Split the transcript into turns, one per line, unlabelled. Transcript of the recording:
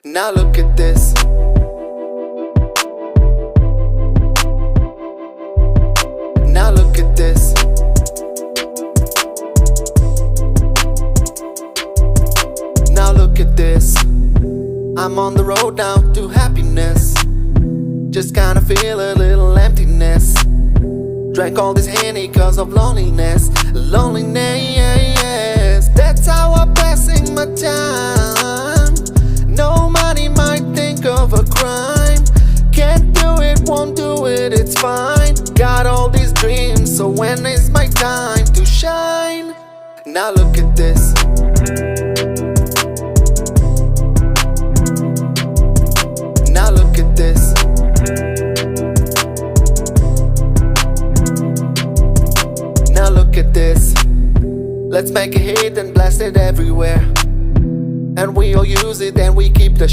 Now look at this. Now look at this. Now look at this. I'm on the road now to happiness. Just kinda feel a little emptiness. Drank all this Henny cause of loneliness. Loneliness. That's how I'm passing my time. No money might think of a crime. Can't do it, won't do it, it's fine. Got all these dreams, so when is my time to shine? Now look at this. Now look at this. Now look at this. Let's make a hit and blast it everywhere. And we all use it and we keep the